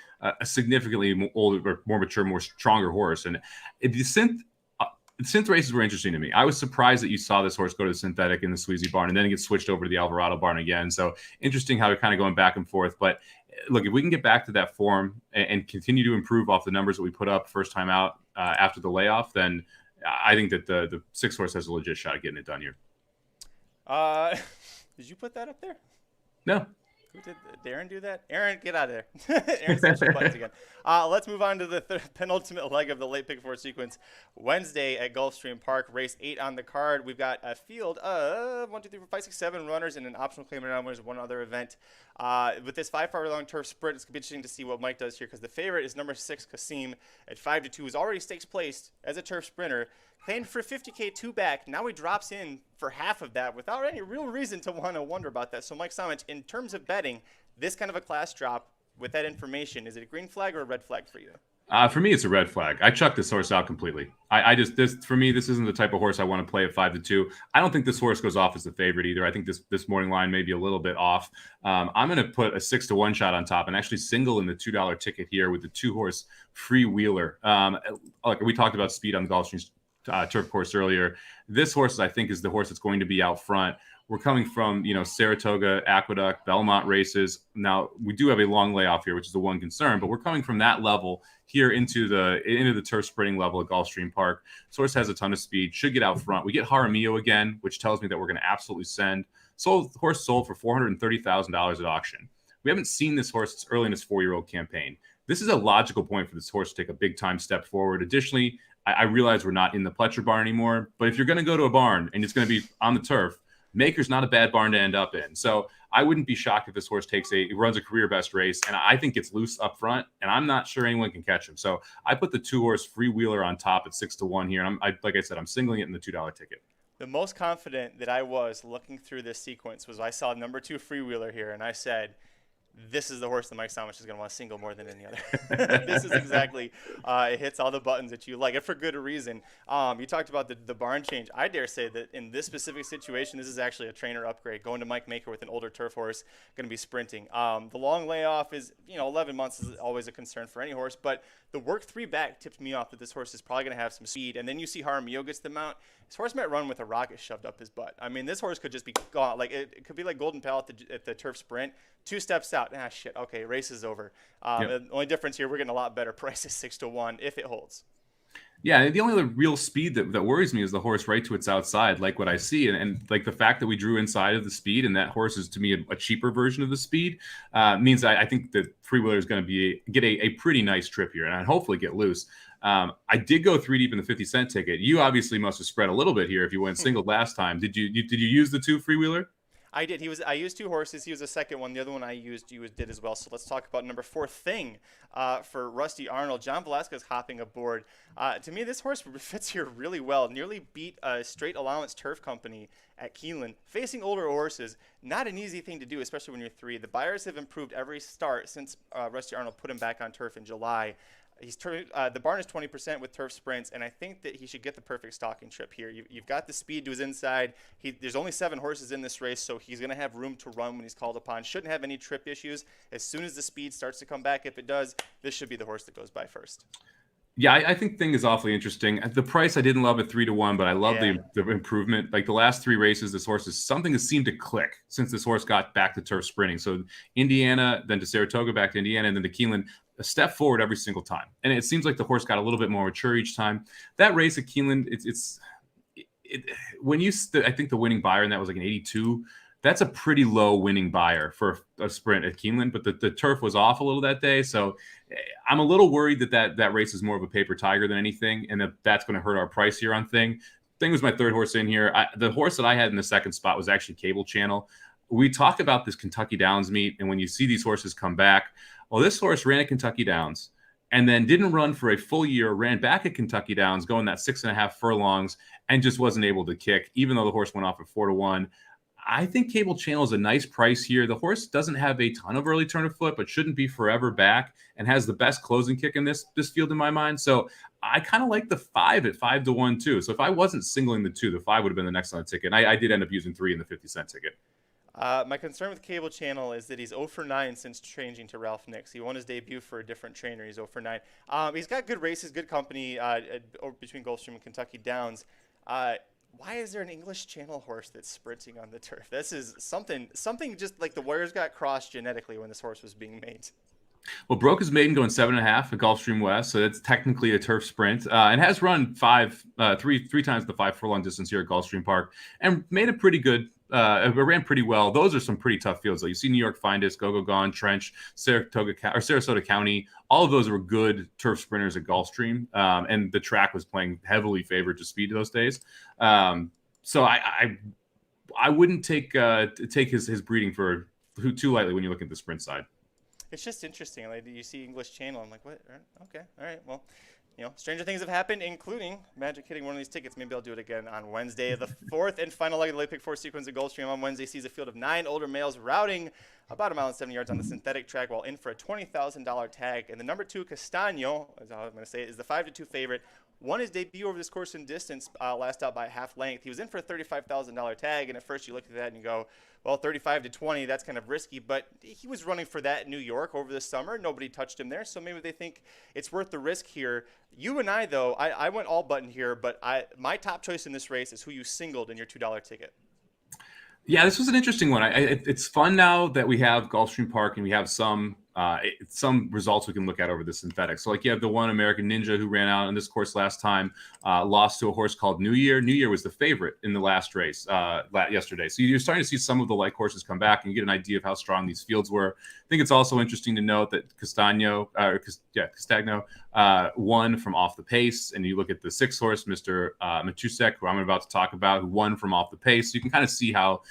significantly older, more mature, more stronger horse. And the synth races were interesting to me. I was surprised that you saw this horse go to the synthetic in the Sweezy barn and then get switched over to the Alvarado barn again. So interesting how they're kind of going back and forth. But look, if we can get back to that form and continue to improve off the numbers that we put up first time out after the layoff, then I think that the 6 horse has a legit shot at getting it done here. Did you put that up there? No. Did Aaron do that? Aaron, get out of there. Aaron's touching buttons again. Let's move on to the penultimate leg of the late pick 4 sequence. Wednesday at Gulfstream Park, race 8 on the card. We've got a field of 1, 2, 3, 4, 5, 6, 7 runners and an optional claim around winners, one other event. With this 5-hour long turf sprint, it's going to be interesting to see what Mike does here because the favorite is number 6, Kasim, at 5-2, who's already stakes placed as a turf sprinter. Claimed for $50K 2 back. Now he drops in for half of that without any real reason to want to wonder about that. So, Mike Somich, in terms of betting, this kind of a class drop with that information, is it a green flag or a red flag for you? For me, it's a red flag. I chucked this horse out completely. For me, this isn't the type of horse I want to play at 5-2. I don't think this horse goes off as the favorite either. I think this morning line may be a little bit off. I'm going to put a 6-1 shot on top and actually single in the $2 ticket here with the 2-horse Freewheeler. Like we talked about speed on the Gulfstream turf course earlier. This horse, I think, is the horse that's going to be out front. We're coming from, Saratoga, Aqueduct, Belmont races. Now, we do have a long layoff here, which is the one concern, but we're coming from that level here into the turf sprinting level at Gulfstream Park. This horse has a ton of speed, should get out front. We get Jaramillo again, which tells me that we're going to absolutely send. The horse sold for $430,000 at auction. We haven't seen this horse early in his 4-year-old campaign. This is a logical point for this horse to take a big-time step forward. Additionally, I realize we're not in the Pletcher barn anymore, but if you're going to go to a barn and it's going to be on the turf, Maker's not a bad barn to end up in. So I wouldn't be shocked if this horse runs a career best race, and I think it's loose up front, and I'm not sure anyone can catch him. So I put the 2-horse Freewheeler on top at 6-1 here. And like I said, I'm singling it in the $2 ticket. The most confident that I was looking through this sequence was I saw number 2 freewheeler here, and I said, this is the horse that Mike Somich is going to want to single more than any other. This is exactly, it hits all the buttons that you like, and for good reason. You talked about the barn change. I dare say that in this specific situation, this is actually a trainer upgrade. Going to Mike Maker with an older turf horse, going to be sprinting. The long layoff is, 11 months is always a concern for any horse, but the work 3 back tipped me off that this horse is probably going to have some speed. And then you see Jaramillo gets the mount. This horse might run with a rocket shoved up his butt. I mean, this horse could just be gone. Like it could be like Golden Pal at the turf sprint. 2 steps out. Shit. Okay, race is over. The only difference here, we're getting a lot better prices, 6-1 if it holds. Yeah, the only other real speed that worries me is the horse right to its outside, like what I see. And like the fact that we drew inside of the speed, and that horse is, to me, a cheaper version of the speed, means I think that freewheeler is going to get a pretty nice trip here, and I'd hopefully get loose. I did go 3 deep in the 50-cent ticket. You obviously must have spread a little bit here if you went single last time. Did you use the 2 freewheeler? I did. I used 2 horses. He was the second one. The other one I used, you did as well. So let's talk about number 4 Thing for Rusty Arnold. John Velasquez hopping aboard. To me, this horse fits here really well. Nearly beat a straight allowance turf company at Keeneland. Facing older horses, not an easy thing to do, especially when you're 3. The buyers have improved every start since Rusty Arnold put him back on turf in July. The barn is 20% with turf sprints, and I think that he should get the perfect stalking trip here. You've got the speed to his inside. There's only 7 horses in this race, so he's going to have room to run when he's called upon. Shouldn't have any trip issues. As soon as the speed starts to come back, if it does, this should be the horse that goes by first. Yeah, I think Thing is awfully interesting. At the price, I didn't love it 3-1, but I love the improvement. Like the last 3 races, this horse is something has seemed to click since this horse got back to turf sprinting. So Indiana, then to Saratoga, back to Indiana, and then to Keeneland, a step forward every single time. And it seems like the horse got a little bit more mature each time. That race at Keeneland, I think the winning buyer in that was like an 82. That's a pretty low winning buyer for a sprint at Keeneland, but the turf was off a little that day. So I'm a little worried that race is more of a paper tiger than anything, and that's going to hurt our price here on Thing. Thing was my 3rd horse in here. The horse that I had in the 2nd spot was actually Cable Channel. We talk about this Kentucky Downs meet, and when you see these horses come back, well, this horse ran at Kentucky Downs and then didn't run for a full year, ran back at Kentucky Downs, going that 6.5 furlongs, and just wasn't able to kick, even though the horse went off at 4-1. I think Cable Channel is a nice price here. The horse doesn't have a ton of early turn of foot, but shouldn't be forever back, and has the best closing kick in this field in my mind. So I kind of like the 5 at 5-1 too. So if I wasn't singling the 2, the 5 would have been the next on the ticket. And I did end up using 3 in the 50-cent ticket. My concern with Cable Channel is that he's 0-9 since changing to Ralph Nix. He won his debut for a different trainer. He's 0-9. He's got good races, good company between Gulfstream and Kentucky Downs. Why is there an English Channel horse that's sprinting on the turf? This is something just like the wires got crossed genetically when this horse was being made. Well, broke his maiden going 7.5 at Gulfstream West, so that's technically a turf sprint, and has run three times the 5 furlong distance here at Gulfstream Park, and made it pretty good. It ran pretty well. Those are some pretty tough fields. Though. You see New York Finest, Go-Go Gone, Trench, Sarasota County. All of those were good turf sprinters at Gulfstream, and the track was playing heavily favored to speed those days. So I wouldn't take his breeding for too lightly when you look at the sprint side. It's just interesting. Like you see English Channel, I'm like, what? Okay, all right. Well, stranger things have happened, including Magic hitting one of these tickets. Maybe I'll do it again on Wednesday. The 4th and final leg of the late pick 4 sequence at Gulfstream on Wednesday sees a field of 9 older males routing about 1 mile and 70 yards on the synthetic track while in for a $20,000 tag. And the number 2 Castano, as I'm going to say, is the 5-2 favorite. Won his debut over this course in distance, last out by half length. He was in for a $35,000 tag, and at first you look at that and you go, well, 35-20, that's kind of risky, but he was running for that in New York over the summer. Nobody touched him there, so maybe they think it's worth the risk here. You and I, though, I went all button here, but my top choice in this race is who you singled in your $2 ticket. Yeah, this was an interesting one. It's fun now that we have Gulfstream Park and we have some results we can look at over the synthetic. So like you have the one American Ninja who ran out on this course last time, lost to a horse called New Year. New Year was the favorite in the last race yesterday. So you're starting to see some of the like horses come back and get an idea of how strong these fields were. I think it's also interesting to note that Castagno won from off the pace. And you look at the 6 horse, Mr. Matusek, who I'm about to talk about, who won from off the pace. So you can kind of see how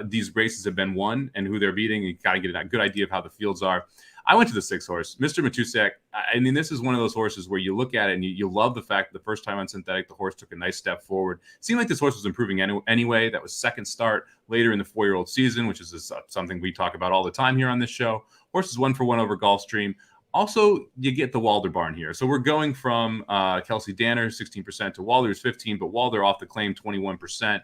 these races have been won and who they're beating. You got to get a good idea of how the fields are. I went to the 6 horse, Mr. Matusek. I mean, this is one of those horses where you look at it and you love the fact that the first time on synthetic, the horse took a nice step forward. Seemed like this horse was improving anyway. That was second start later in the 4-year-old season, which is something we talk about all the time here on this show. Horse is 1-for-1 over Gulfstream. Also, you get the Walder barn here. So we're going from Kelsey Danner, 16%, to Walder's 15, but Walder off the claim, 21%.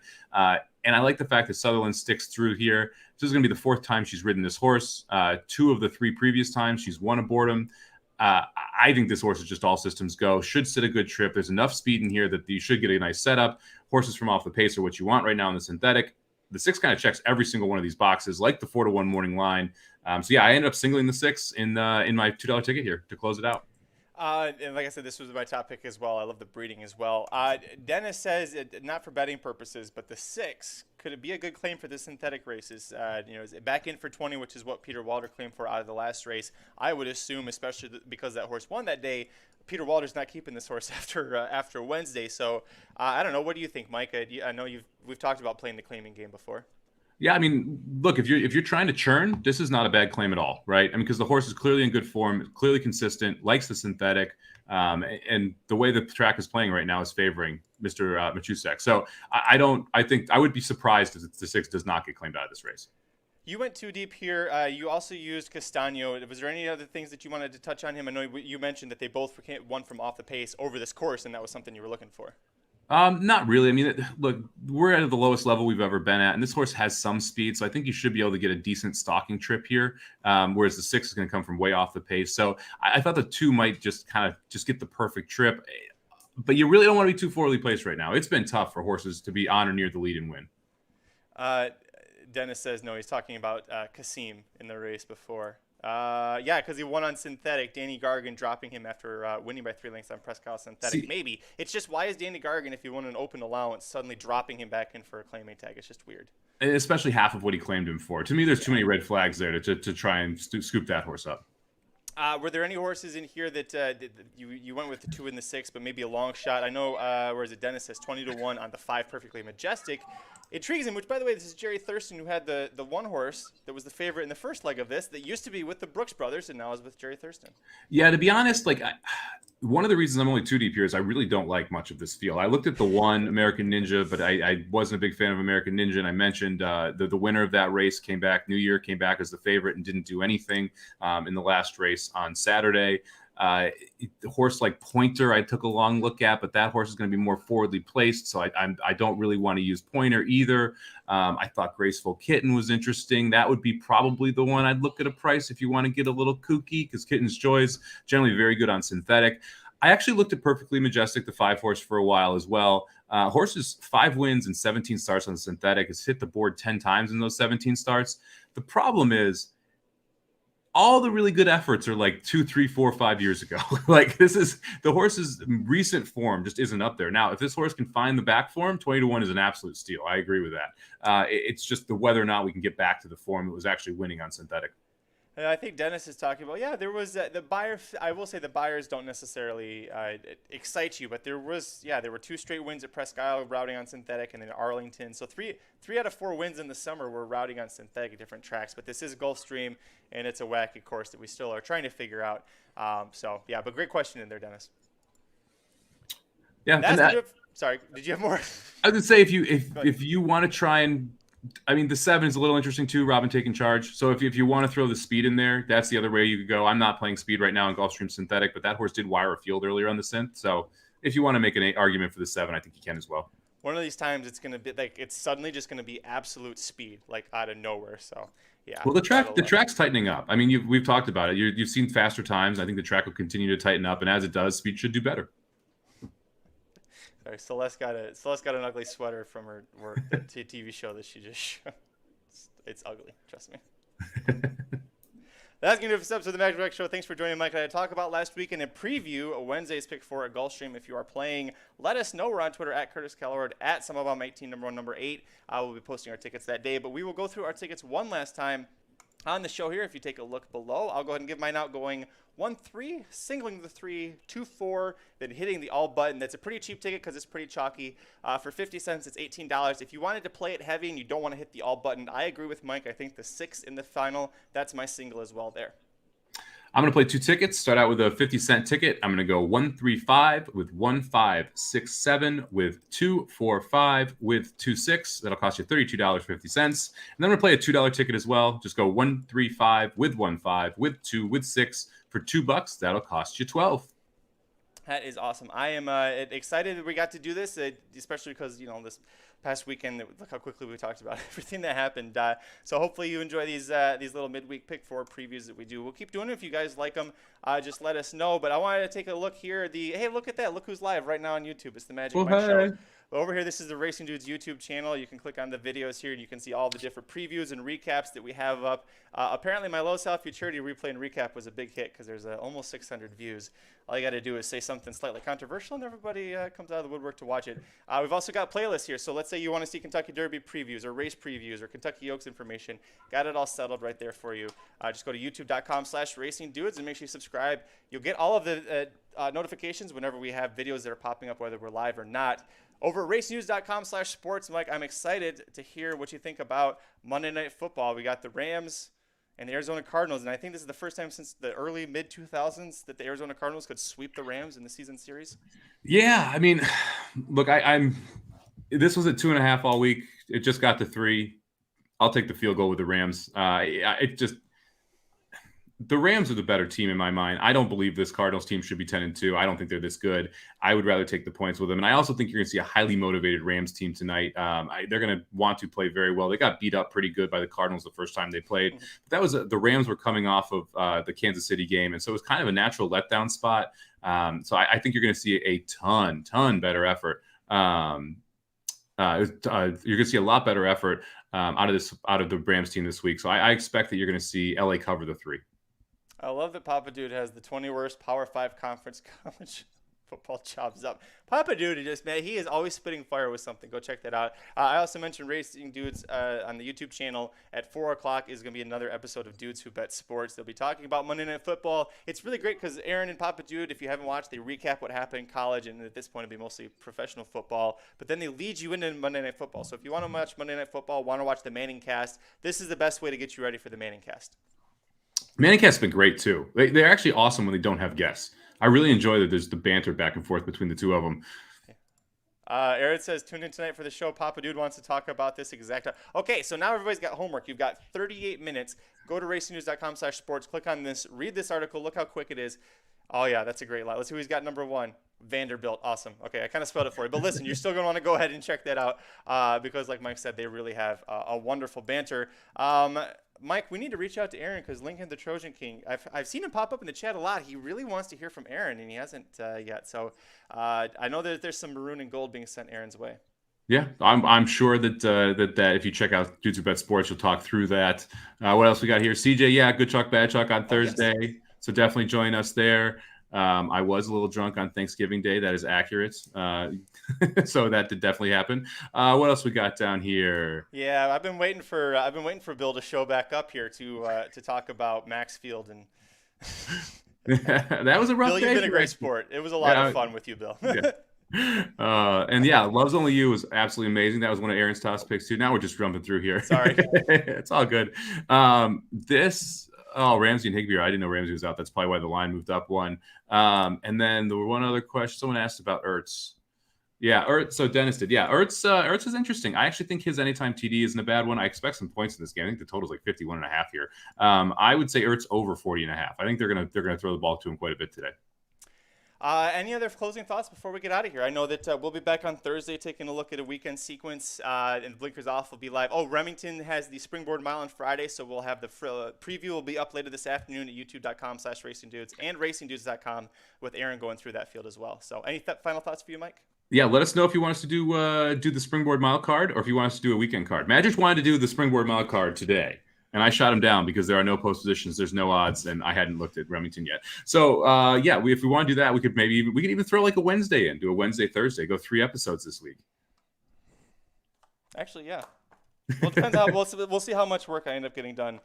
And I like the fact that Sutherland sticks through here. This is going to be the 4th time she's ridden this horse. 2 of the 3 previous times she's won aboard him. I think this horse is just all systems go. Should sit a good trip. There's enough speed in here that you should get a nice setup. Horses from off the pace are what you want right now in the synthetic. The 6 kind of checks every single one of these boxes, like the 4-1 morning line. So yeah, I ended up singling the 6 in my $2 ticket here to close it out. And like I said, this was my top pick as well. I love the breeding as well. Dennis says, not for betting purposes, but the 6, could it be a good claim for the synthetic races? Is it back in for 20, which is what Peter Walder claimed for out of the last race? I would assume, especially because that horse won that day, Peter Walder's not keeping this horse after Wednesday. So I don't know. What do you think, Mike? I know we've talked about playing the claiming game before. Yeah, I mean, look, if you're trying to churn, this is not a bad claim at all, right? I mean, because the horse is clearly in good form, clearly consistent, likes the synthetic, and the way the track is playing right now is favoring Mr. Matusek. So I think I would be surprised if the 6 does not get claimed out of this race. You went too deep here. You also used Castano. Was there any other things that you wanted to touch on him? I know you mentioned that they both won from off the pace over this course, and that was something you were looking for. Not really. I mean, look, we're at the lowest level we've ever been at, and this horse has some speed, so I think you should be able to get a decent stalking trip here, whereas the 6 is going to come from way off the pace. So I thought the 2 might just get the perfect trip, but you really don't want to be too forwardly placed right now. It's been tough for horses to be on or near the lead and win. Dennis says no, he's talking about Kasim in the race before. Yeah, because he won on synthetic. Danny Gargan dropping him after winning by 3 lengths on Prescott synthetic. Maybe. It's just, why is Danny Gargan, if he won an open allowance, suddenly dropping him back in for a claiming tag? It's just weird. Especially half of what he claimed him for. To me, there's too many red flags there to try and scoop that horse up. Were there any horses in here that you went with the 2 and the 6, but maybe a long shot? I know, where is it? Dennis says 20-1 on the 5 Perfectly Majestic. Intrigues him, which, by the way, this is Jerry Thurston, who had the 1 horse that was the favorite in the first leg of this that used to be with the Brooks brothers and now is with Jerry Thurston. Yeah, to be honest, one of the reasons I'm only 2 deep here is I really don't like much of this field. I looked at the 1 American Ninja, but I wasn't a big fan of American Ninja, and I mentioned the winner of that race came back as the favorite and didn't do anything in the last race on Saturday. The horse like Pointer I took a long look at, but that horse is going to be more forwardly placed, so I don't really want to use Pointer either. I thought Graceful Kitten was interesting. That would be probably the one I'd look at a price if you want to get a little kooky, because Kitten's Joy is generally very good on synthetic. I actually looked at Perfectly Majestic, the 5 horse, for a while as well. Horses 5 wins and 17 starts on the synthetic. Has hit the board 10 times in those 17 starts. The problem is, all the really good efforts are like 2, 3, 4, 5 years ago. This is the horse's recent form just isn't up there. Now, if this horse can find the back form, 20-1 is an absolute steal. I agree with that. It's just the whether or not we can get back to the form that was actually winning on synthetic. And I think Dennis is talking about, there was the buyer. I will say the buyers don't necessarily excite you, but there were 2 straight wins at Presque Isle routing on synthetic, and then Arlington. So three out of 4 wins in the summer were routing on synthetic at different tracks. But this is Gulfstream, and it's a wacky course that we still are trying to figure out. But great question in there, Dennis. Yeah. Sorry, did you have more? I would say if you want to try and, I mean, the 7 is a little interesting too, Robin taking charge. So if you want to throw the speed in there, that's the other way you could go. I'm not playing speed right now in Gulfstream synthetic, but that horse did wire a field earlier on the synth. So if you want to make an argument for the 7, I think you can as well. One of these times it's going to be it's suddenly just going to be absolute speed, out of nowhere. So yeah. Well, the track's tightening up. I mean, we've talked about it. You've seen faster times. I think the track will continue to tighten up, and as it does, speed should do better. Sorry, Celeste got an ugly sweater from her work, the TV show that she just showed. It's ugly, trust me. That's going to do it for this episode of the Magic Rec Show. Thanks for joining Mike and I to talk about last week and a preview Wednesday's pick 4 at Gulfstream. If you are playing, let us know. We're on Twitter at Curtis Kalleward, at Somobomb 18, number 1, number 8. We'll be posting our tickets that day, but we will go through our tickets one last time on the show here. If you take a look below, I'll go ahead and give mine out going 1-3, singling the 3, 2-4, then hitting the all button. That's a pretty cheap ticket because it's pretty chalky. For 50 cents, it's $18. If you wanted to play it heavy and you don't want to hit the all button, I agree with Mike. I think the 6 in the final, that's my single as well there. I'm going to play 2 tickets. Start out with a 50-cent ticket. I'm going to go 1-3-5 with 1-5-6-7 with 2-4-5 with 2-6. That'll cost you $32.50. And then I'm going to play a $2 ticket as well. Just go 1-3-5 with 1-5 with 2 with 6 for $2. That'll cost you $12. That is awesome. I am excited that we got to do this, especially because, this past weekend, look how quickly we talked about everything that happened. So hopefully you enjoy these little midweek pick 4 previews that we do. We'll keep doing it. If you guys like them, just let us know. But I wanted to take a look here. Hey, look at that. Look who's live right now on YouTube. It's the Magic Mike Show. Over here, this is the Racing Dudes YouTube channel. You can click on the videos here, and you can see all the different previews and recaps that we have up. Apparently, my Low South Futurity replay and recap was a big hit because there's almost 600 views. All you got to do is say something slightly controversial, and everybody comes out of the woodwork to watch it. We've also got playlists here. So let's say you want to see Kentucky Derby previews or race previews or Kentucky Oaks information. Got it all settled right there for you. Just go to youtube.com/racingdudes and make sure you subscribe. You'll get all of the notifications whenever we have videos that are popping up, whether we're live or not. Over at racenews.com/sports, Mike, I'm excited to hear what you think about Monday Night Football. We got the Rams and the Arizona Cardinals, and I think this is the first time since the early mid-2000s that the Arizona Cardinals could sweep the Rams in the season series. Yeah, I mean, look, I'm. This was at 2.5 all week. It just got to 3. I'll take the field goal with the Rams. The Rams are the better team in my mind. I don't believe this Cardinals team should be 10-2. I don't think they're this good. I would rather take the points with them. And I also think you're going to see a highly motivated Rams team tonight. They're going to want to play very well. They got beat up pretty good by the Cardinals the first time they played. But that was the Rams were coming off of the Kansas City game. And so it was kind of a natural letdown spot. So I think you're going to see a ton better effort. You're going to see a lot better effort out of the Rams team this week. So I expect that you're going to see LA cover the 3. I love that Papa Dude has the 20 worst Power 5 conference college football jobs up. Papa Dude, he is always spitting fire with something. Go check that out. I also mentioned Racing Dudes on the YouTube channel. At 4 o'clock is going to be another episode of Dudes Who Bet Sports. They'll be talking about Monday Night Football. It's really great because Aaron and Papa Dude, if you haven't watched, they recap what happened in college, and at this point it'll be mostly professional football. But then they lead you into Monday Night Football. So if you want to watch Monday Night Football, want to watch the Manning Cast, this is the best way to get you ready for the Manning Cast. Manningcast's been great too. They're actually awesome when they don't have guests. I really enjoy that there's the banter back and forth between the two of them. Aaron says, tune in tonight for the show. Papa Dude wants to talk about this exact time. Okay, so now everybody's got homework. You've got 38 minutes. Go to racingnews.com/sports. Click on this. Read this article. Look how quick it is. Oh, yeah, that's a great line. Let's see who's got number 1. Vanderbilt. Awesome. Okay, I kind of spelled it for you. But listen, you're still going to want to go ahead and check that out because, like Mike said, they really have a wonderful banter. Mike, we need to reach out to Aaron because Lincoln the Trojan King, I've seen him pop up in the chat a lot. He really wants to hear from Aaron, and he hasn't yet. So I know that there's some maroon and gold being sent Aaron's way. Yeah, I'm sure that if you check out Dudes Who Bet Sports, you'll talk through that. What else we got here? CJ, yeah, Good Chuck, Bad Chuck on Thursday. Yes. So definitely join us there. I was a little drunk on Thanksgiving Day. That is accurate. So that did definitely happen. What else we got down here? Yeah, I've been waiting for Bill to show back up here to talk about Maxfield and. That was a rough Bill, day. You've been a great sport. It was a lot of fun with you, Bill. Yeah. And yeah, Loves Only You was absolutely amazing. That was one of Aaron's top picks too. Now we're just jumping through here. Sorry. It's all good. Ramsey and Higbee. I didn't know Ramsey was out. That's probably why the line moved up 1. And then there were one other question. Someone asked about Ertz. Yeah, Ertz. So Dennis did. Yeah, Ertz is interesting. I actually think his anytime TD isn't a bad one. I expect some points in this game. I think the total's like 51.5 here. I would say Ertz over 40.5. I think they're gonna throw the ball to him quite a bit today. Any other closing thoughts before we get out of here? I know that we'll be back on Thursday taking a look at a weekend sequence, and Blinkers Off will be live. Oh, Remington has the Springboard Mile on Friday, so we'll have the preview will be up later this afternoon at youtube.com/racingdudes and racingdudes.com with Aaron going through that field as well. So any final thoughts for you, Mike? Yeah, let us know if you want us to do the Springboard Mile card or if you want us to do a weekend card. Magic wanted to do the Springboard Mile card today. And I shot him down because there are no post positions, there's no odds, and I hadn't looked at Remington yet. So if we want to do that, we could even throw like a Wednesday in, do a Wednesday, Thursday, go 3 episodes this week. Actually, yeah. Well, it depends how we'll see how much work I end up getting done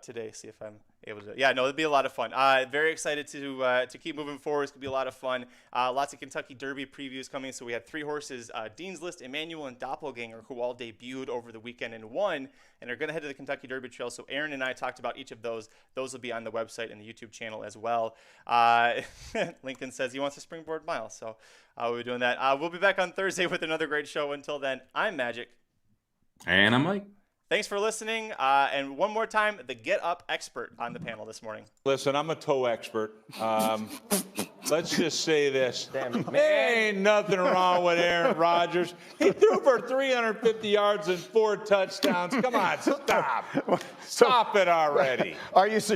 today. See if I'm able to. Yeah, no, it'll be a lot of fun. Very excited to keep moving forward. It's gonna be a lot of fun. Lots of Kentucky Derby previews coming. So we had 3 horses: Dean's List, Emmanuel, and Doppelganger, who all debuted over the weekend and won, and are gonna head to the Kentucky Derby Trail. So Aaron and I talked about each of those. Those will be on the website and the YouTube channel as well. Lincoln says he wants a springboard mile, so we'll be doing that. We'll be back on Thursday with another great show. Until then, I'm Magic. And I'm Mike. Thanks for listening. And one more time, the Get Up expert on the panel this morning. Listen, I'm a toe expert. Let's just say this. Damn, There ain't nothing wrong with Aaron Rodgers. He threw for 350 yards and 4 touchdowns. Come on, stop. Stop it already. Are you so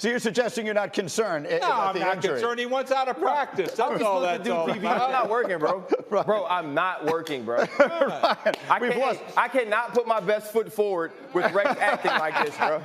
you're suggesting you're not concerned No, about I'm the not injury? concerned. He wants out of practice. That's all that's all I'm about. not working, bro. Bro, I'm not working, bro. We've lost. I cannot put my best foot forward with Rex acting like this, bro.